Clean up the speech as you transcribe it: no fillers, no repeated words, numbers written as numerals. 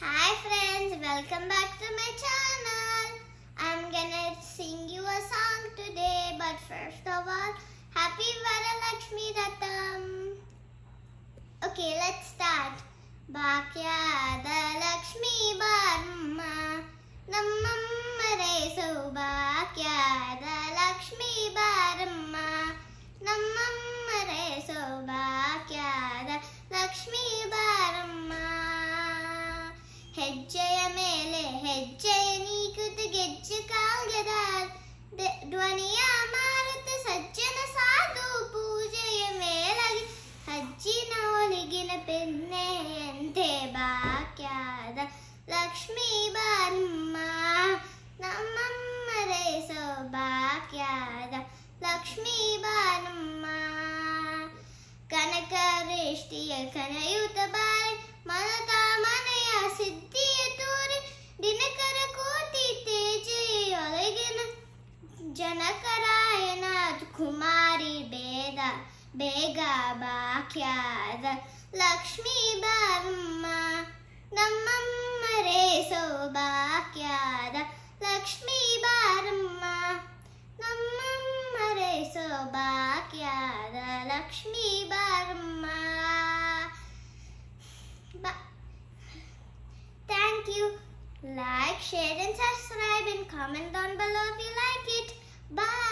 Hi friends, welcome back to my channel. I'm gonna sing you a song today, but first of all, Happy Varalakshmi Ratham. Okay, let's start. Bhakyada Lakshmi Barma Nammare Saubhakyada Lakshmi Barma Nammare Saubhakyada Lakshmi Barma ಹೆಜ್ಜೆಯ ಮೇಲೆ ಹೆಜ್ಜೆಯ ನೀಕುತ ಗೆಜ್ಜೆ ಕಾಲ್ಗೆದಾರ್ ಧ್ವನಿಯ ಮಾರುತ ಸಜ್ಜನ ಸಾಧು ಪೂಜೆಯ ಮೇಲಾಗಿ ಹಜ್ಜಿನ ಒಲಿಗಿನ ಪೆನ್ನೆಯಂತೆ ಬಾಕ್ಯಾದ ಲಕ್ಷ್ಮೀ ಬಾರಮ್ಮ ನಮ್ಮಮ್ಮರೇ ಸೌಭಾಗ್ಯದ ಲಕ್ಷ್ಮೀ ಬಾರಮ್ಮ ಕನಕ ರೇಷ್ಟಿಯ ಕನಯುತ ಬಾರಿ ಮನತ ಮನೆಯ ಸಿದ್ಧಿಯ ತೋರಿ ದಿನಕರ ಕೋಟಿ ತೇಜೆಯೊಳಗಿನ ಜನಕರಾಯನ ಕುಮಾರಿ ಬೇಗ ಬಾಕ್ಯಾದ ಲಕ್ಷ್ಮೀ ಬಾರಮ್ಮ ನಮ್ಮಮ್ಮರೇ ಸೌಭಾಗ್ಯದ ಲಕ್ಷ್ಮೀ ಬಾರಮ್ಮ ನಮ್ಮಮ್ಮರೇ ಸೌಭಾಗ್ಯದ ಲಕ್ಷ್ಮೀ ಬಾರಮ್ಮ. Thank you. Like, share and subscribe and comment down below if you like it. Bye.